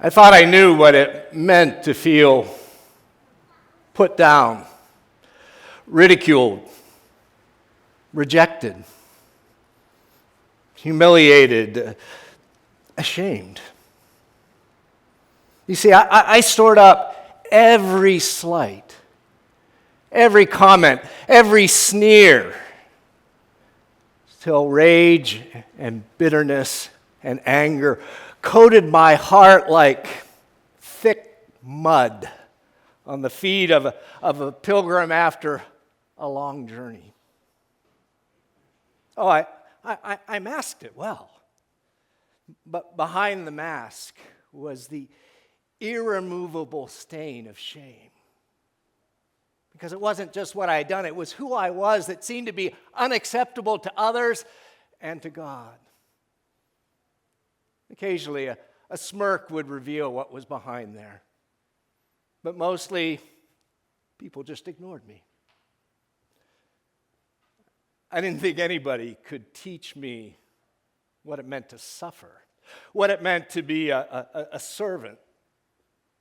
I thought I knew what it meant to feel put down, ridiculed, rejected, humiliated, ashamed. You see, I stored up every slight, every comment, every sneer, till rage and bitterness and anger coated my heart like thick mud on the feet of a pilgrim after a long journey. Oh, I masked it well. But behind the mask was the irremovable stain of shame. Because it wasn't just what I had done, it was who I was that seemed to be unacceptable to others and to God. Occasionally, a smirk would reveal what was behind there. But mostly, people just ignored me. I didn't think anybody could teach me what it meant to suffer, what it meant to be a servant,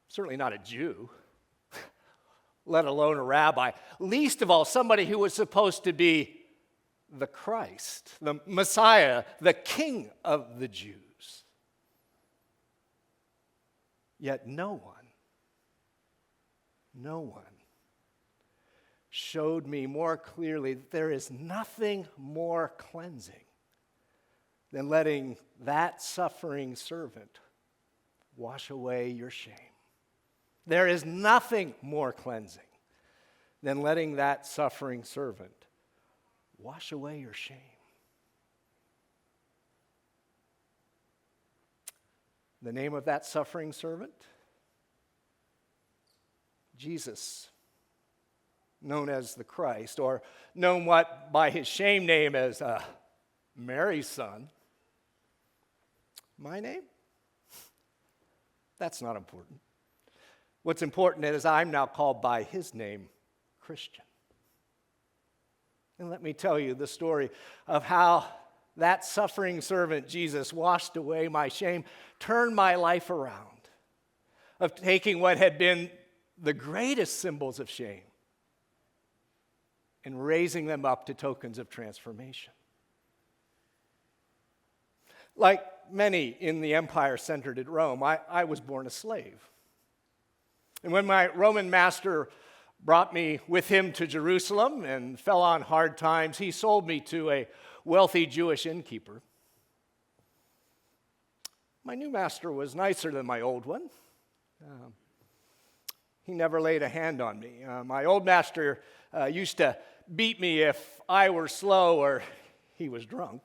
certainly not a Jew, let alone a rabbi, least of all somebody who was supposed to be the Christ, the Messiah, the King of the Jews. Yet no one showed me more clearly that there is nothing more cleansing than letting that suffering servant wash away your shame. There is nothing more cleansing than letting that suffering servant wash away your shame. The name of that suffering servant? Jesus, known as the Christ, or known by his shame name as Mary's son. My name? That's not important. What's important is I'm now called by his name, Christian. And let me tell you the story of how that suffering servant, Jesus, washed away my shame, turned my life around, of taking what had been the greatest symbols of shame and raising them up to tokens of transformation. Like many in the empire centered at Rome, I was born a slave. And when my Roman master brought me with him to Jerusalem and fell on hard times, he sold me to a wealthy Jewish innkeeper. My new master was nicer than my old one. He never laid a hand on me. My old master used to beat me if I were slow or he was drunk.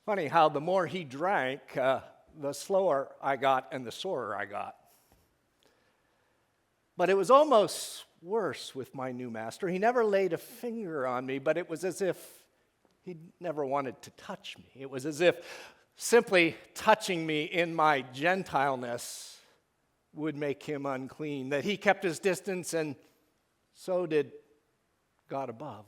Funny how the more he drank, the slower I got and the sorer I got. But it was almost worse with my new master. He never laid a finger on me, but it was as if he never wanted to touch me. It was as if simply touching me in my Gentileness would make him unclean, that he kept his distance, and so did God above.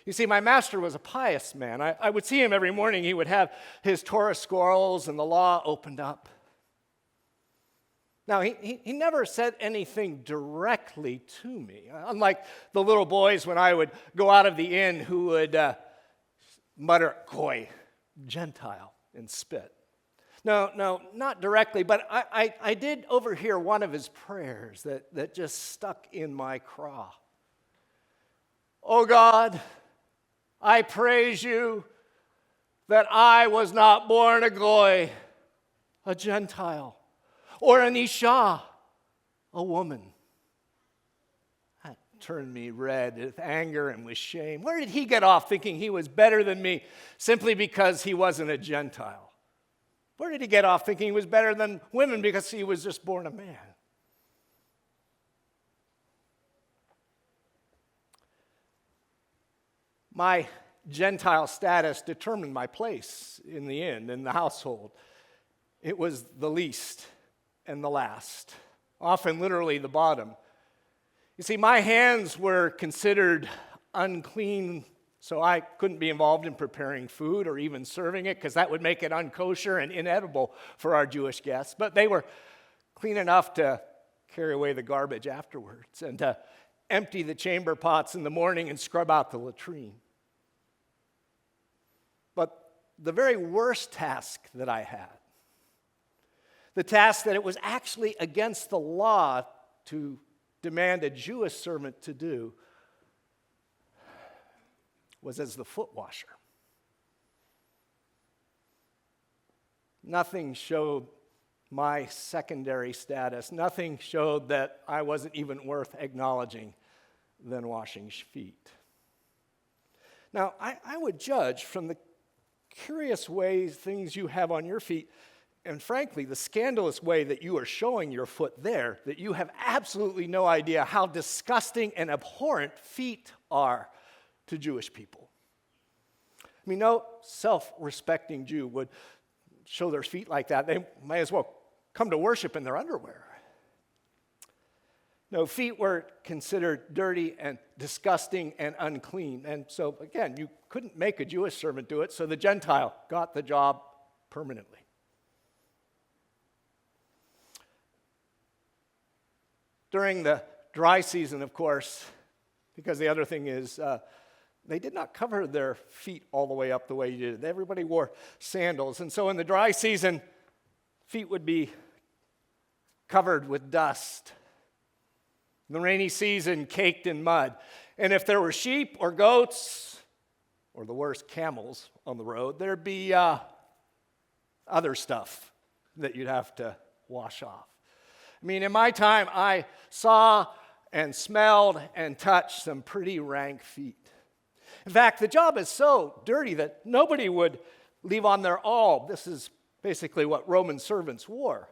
You see, my master was a pious man. I would see him every morning. He would have his Torah scrolls and the law opened up. Now, he never said anything directly to me, unlike the little boys when I would go out of the inn who would mutter, "Goy," Gentile, and spit. No, not directly, but I did overhear one of his prayers that just stuck in my craw. "Oh God, I praise you that I was not born a Goy, a Gentile, or an Isha, a woman." That turned me red with anger and with shame. Where did he get off thinking he was better than me simply because he wasn't a Gentile? Where did he get off thinking he was better than women because he was just born a man? My Gentile status determined my place in the inn, in the household. It was the least and the last, often literally the bottom. You see, my hands were considered unclean So I couldn't be involved in preparing food or even serving it because that would make it unkosher and inedible for our Jewish guests. But they were clean enough to carry away the garbage afterwards and to empty the chamber pots in the morning and scrub out the latrine. But the very worst task that I had, the task that it was actually against the law to demand a Jewish servant to do, was as the foot washer. Nothing showed my secondary status. Nothing showed that I wasn't even worth acknowledging than washing feet. Now, I would judge from the curious ways things you have on your feet, and frankly, the scandalous way that you are showing your foot there, that you have absolutely no idea how disgusting and abhorrent feet are to Jewish people. I mean, no self-respecting Jew would show their feet like that. They might as well come to worship in their underwear. No, feet were considered dirty and disgusting and unclean. And so, again, you couldn't make a Jewish servant do it, so the Gentile got the job permanently. During the dry season, of course, because the other thing is, they did not cover their feet all the way up the way you did. Everybody wore sandals. And so in the dry season, feet would be covered with dust. In the rainy season, caked in mud. And if there were sheep or goats, or the worst, camels on the road, there'd be other stuff that you'd have to wash off. I mean, in my time, I saw and smelled and touched some pretty rank feet. In fact, the job is so dirty that nobody would leave on their alb. This is basically what Roman servants wore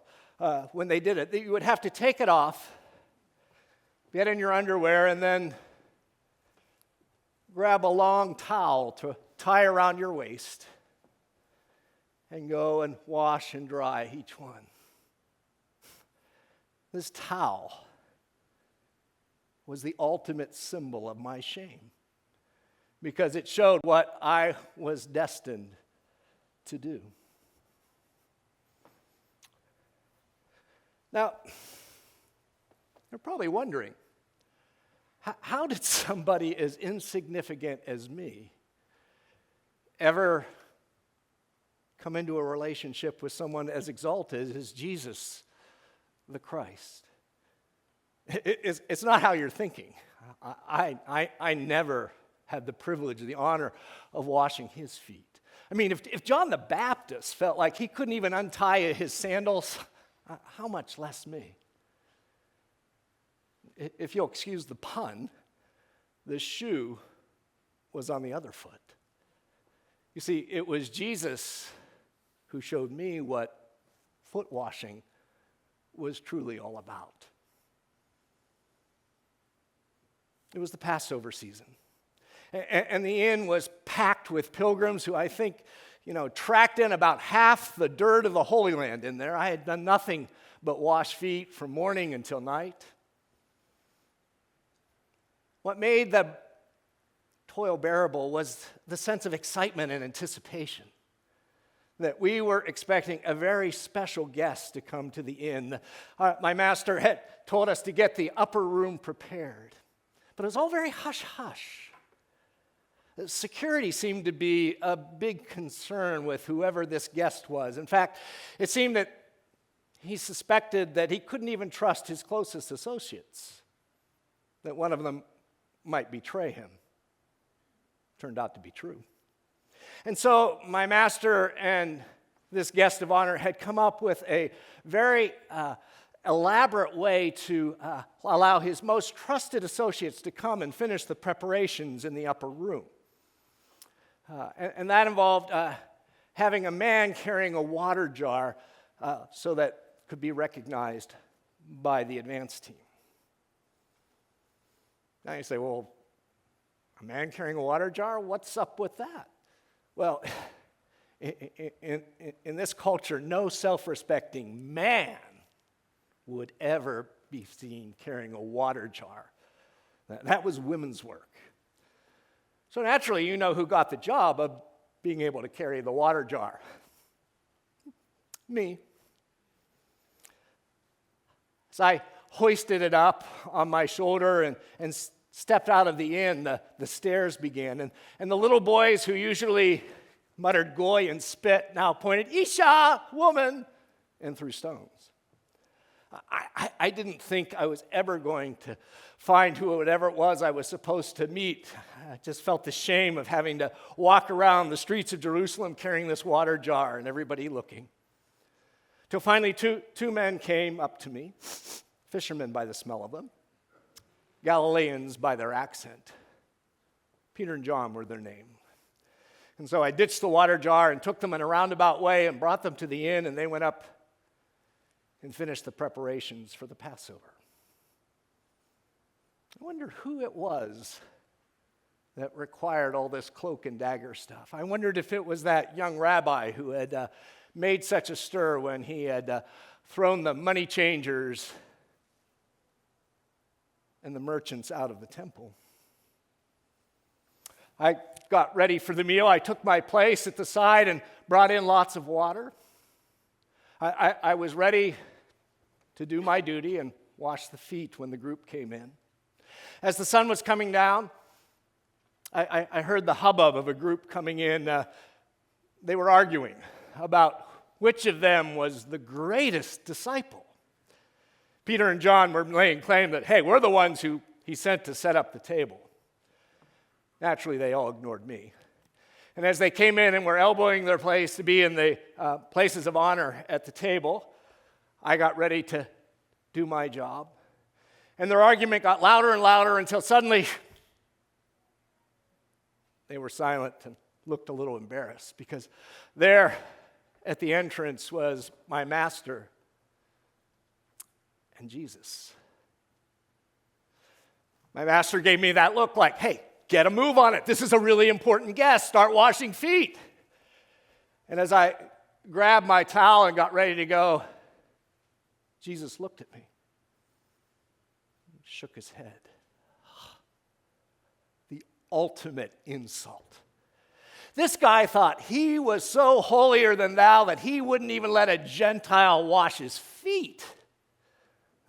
when they did it. You would have to take it off, get in your underwear, and then grab a long towel to tie around your waist and go and wash and dry each one. This towel was the ultimate symbol of my shame because it showed what I was destined to do. Now, you're probably wondering, how did somebody as insignificant as me ever come into a relationship with someone as exalted as Jesus the Christ? It's not how you're thinking. I never had the privilege, the honor of washing his feet. I mean, if John the Baptist felt like he couldn't even untie his sandals, how much less me? If you'll excuse the pun, the shoe was on the other foot. You see, it was Jesus who showed me what foot washing was truly all about. It was the Passover season. And the inn was packed with pilgrims who I think, tracked in about half the dirt of the Holy Land in there. I had done nothing but wash feet from morning until night. What made the toil bearable was the sense of excitement and anticipation that we were expecting a very special guest to come to the inn. My master had told us to get the upper room prepared, but it was all very hush-hush. Security seemed to be a big concern with whoever this guest was. In fact, it seemed that he suspected that he couldn't even trust his closest associates, that one of them might betray him. Turned out to be true. And so my master and this guest of honor had come up with a very elaborate way to allow his most trusted associates to come and finish the preparations in the upper room. And that involved having a man carrying a water jar so that could be recognized by the advance team. Now you say, well, a man carrying a water jar, what's up with that? Well, in this culture, no self-respecting man would ever be seen carrying a water jar. That was women's work. So naturally, you know who got the job of being able to carry the water jar. Me. As I hoisted it up on my shoulder and stepped out of the inn, the stairs began. And the little boys who usually muttered goy and spit now pointed, Isha, woman, and threw stones. I didn't think I was ever going to find whoever it was I was supposed to meet. I just felt the shame of having to walk around the streets of Jerusalem carrying this water jar and everybody looking. Till finally two men came up to me, fishermen by the smell of them, Galileans by their accent. Peter and John were their name. And so I ditched the water jar and took them in a roundabout way and brought them to the inn, and they went up and finished the preparations for the Passover. I wondered who it was that required all this cloak and dagger stuff. I wondered if it was that young rabbi who had made such a stir when he had thrown the money changers and the merchants out of the temple. I got ready for the meal. I took my place at the side and brought in lots of water. I was ready to do my duty and wash the feet when the group came in. As the sun was coming down, I heard the hubbub of a group coming in. They were arguing about which of them was the greatest disciple. Peter and John were laying claim that, hey, we're the ones who he sent to set up the table. Naturally, they all ignored me. And as they came in and were elbowing their place to be in the places of honor at the table, I got ready to do my job. And their argument got louder and louder until suddenly they were silent and looked a little embarrassed, because there at the entrance was my master and Jesus. My master gave me that look like, hey, get a move on it. This is a really important guest. Start washing feet. And as I grabbed my towel and got ready to go, Jesus looked at me, shook his head. The ultimate insult. This guy thought he was so holier than thou that he wouldn't even let a Gentile wash his feet.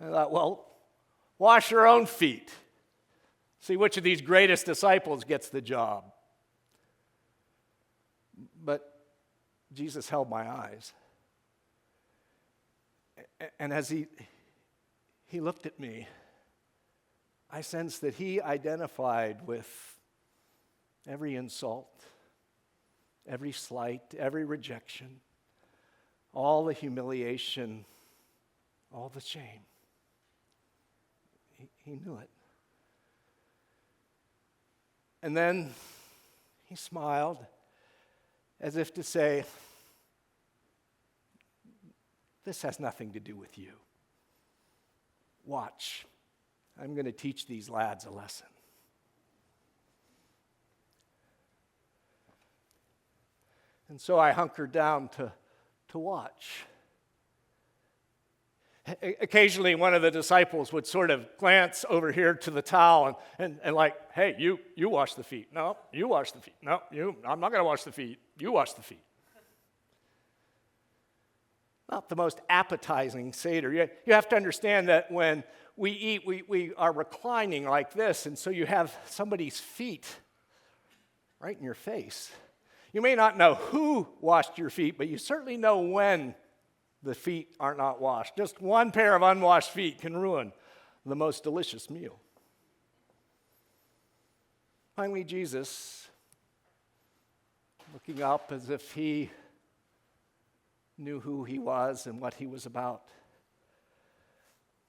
I thought, well, wash your own feet. See which of these greatest disciples gets the job. But Jesus held my eyes. And as he looked at me, I sensed that he identified with every insult, every slight, every rejection, all the humiliation, all the shame. He knew it. And then he smiled as if to say, this has nothing to do with you. Watch. I'm going to teach these lads a lesson. And so I hunkered down to watch. Occasionally, one of the disciples would sort of glance over here to the towel and like, hey, you wash the feet. No, you wash the feet. No, I'm not going to wash the feet. You wash the feet. Not the most appetizing Seder. You have to understand that when we eat, we are reclining like this, and so you have somebody's feet right in your face. You may not know who washed your feet, but you certainly know when the feet are not washed. Just one pair of unwashed feet can ruin the most delicious meal. Finally, Jesus, looking up as if he knew who he was and what he was about,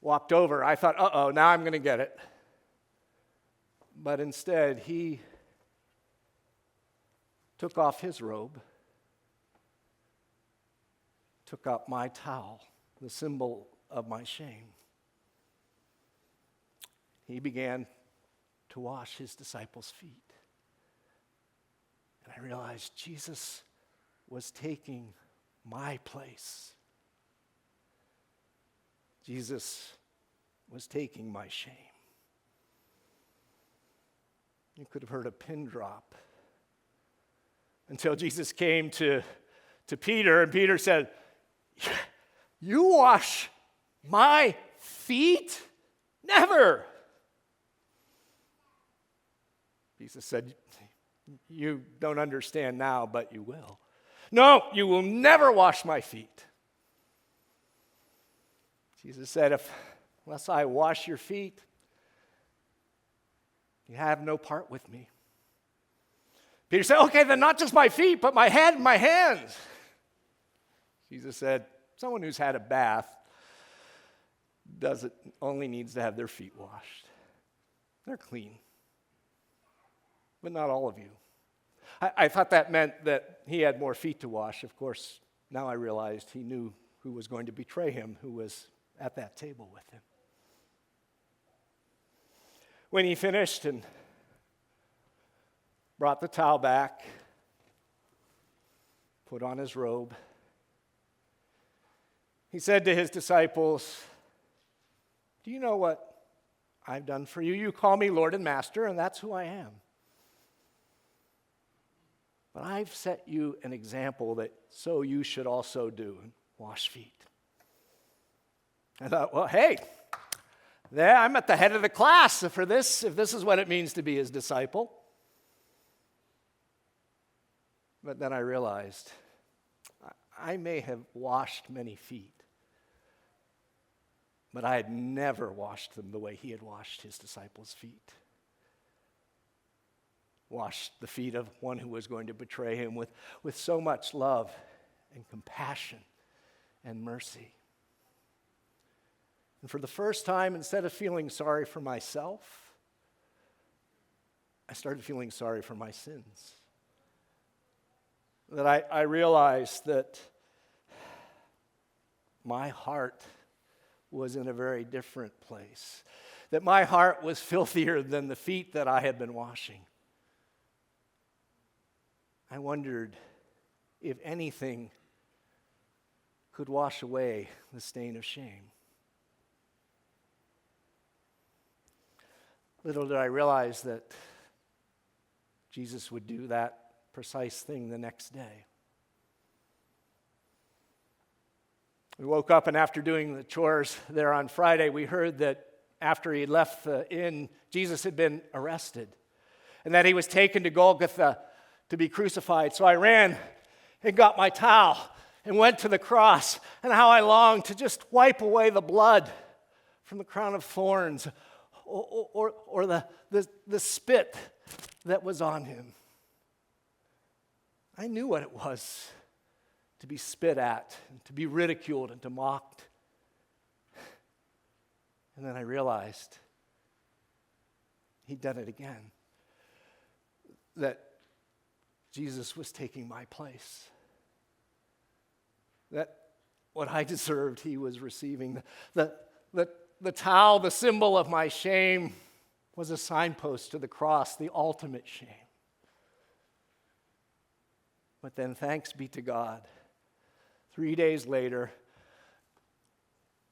walked over. I thought, uh-oh, now I'm going to get it. But instead, he took off his robe, took up my towel, the symbol of my shame. He began to wash his disciples' feet. And I realized Jesus was taking my place. Jesus was taking my shame. You could have heard a pin drop. Until Jesus came to Peter, and Peter said, "You wash my feet? Never." Jesus said, "You don't understand now, but you will. No, you will never wash my feet." Jesus said, unless I wash your feet, you have no part with me. Peter said, "Okay, then not just my feet, but my head and my hands." Jesus said, someone who's had a bath only needs to have their feet washed. They're clean. But not all of you. I thought that meant that he had more feet to wash. Of course, now I realized he knew who was going to betray him, who was at that table with him. When he finished and brought the towel back, put on his robe, he said to his disciples, "Do you know what I've done for you? You call me Lord and Master, and that's who I am. But I've set you an example that so you should also do, and wash feet." I thought, well, hey, I'm at the head of the class for this, if this is what it means to be his disciple. But then I realized I may have washed many feet, but I had never washed them the way he had washed his disciples' feet. Washed the feet of one who was going to betray him with so much love and compassion and mercy. And for the first time, instead of feeling sorry for myself, I started feeling sorry for my sins. That I realized that my heart was in a very different place. That my heart was filthier than the feet that I had been washing. I wondered if anything could wash away the stain of shame. Little did I realize that Jesus would do that precise thing the next day. We woke up, and after doing the chores there on Friday, we heard that after he left the inn, Jesus had been arrested and that he was taken to Golgotha to be crucified. So I ran and got my towel and went to the cross, and how I longed to just wipe away the blood from the crown of thorns or the spit that was on him. I knew what it was to be spit at, and to be ridiculed and to mocked. And then I realized he'd done it again. That Jesus was taking my place. That what I deserved, he was receiving. The towel, the symbol of my shame, was a signpost to the cross, the ultimate shame. But then, thanks be to God, 3 days later,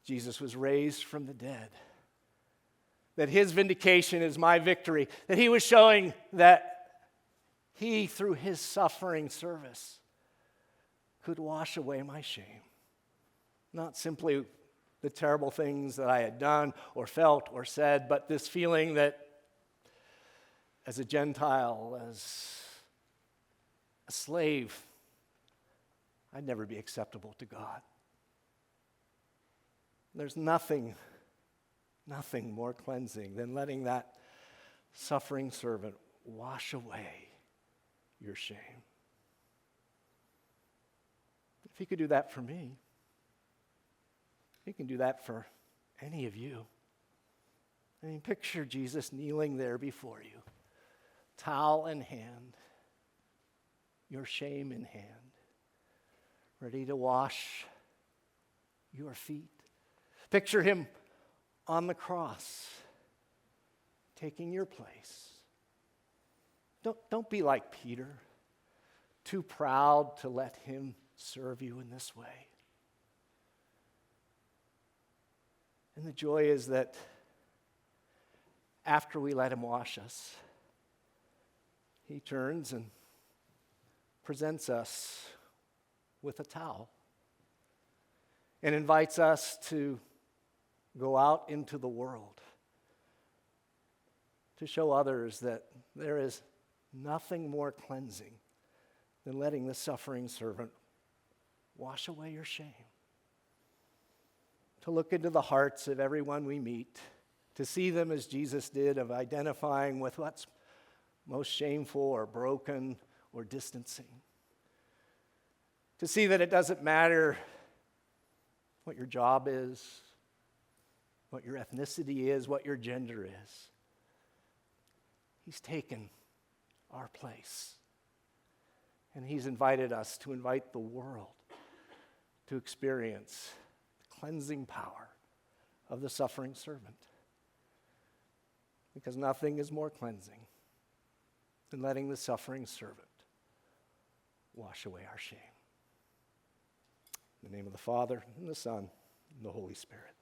Jesus was raised from the dead. That his vindication is my victory. That he was showing that he, through his suffering service, could wash away my shame. Not simply the terrible things that I had done or felt or said, but this feeling that as a Gentile, as a slave, I'd never be acceptable to God. There's nothing more cleansing than letting that suffering servant wash away your shame. If he could do that for me, he can do that for any of you. I mean, picture Jesus kneeling there before you, towel in hand, your shame in hand, ready to wash your feet. Picture him on the cross, taking your place. Don't be like Peter, too proud to let him serve you in this way. And the joy is that after we let him wash us, he turns and presents us with a towel and invites us to go out into the world to show others that there is nothing more cleansing than letting the suffering servant wash away your shame. To look into the hearts of everyone we meet, to see them as Jesus did, of identifying with what's most shameful or broken or distancing. To see that it doesn't matter what your job is, what your ethnicity is, what your gender is. He's taken our place. And he's invited us to invite the world to experience the cleansing power of the suffering servant. Because nothing is more cleansing than letting the suffering servant wash away our shame. In the name of the Father, and the Son, and the Holy Spirit.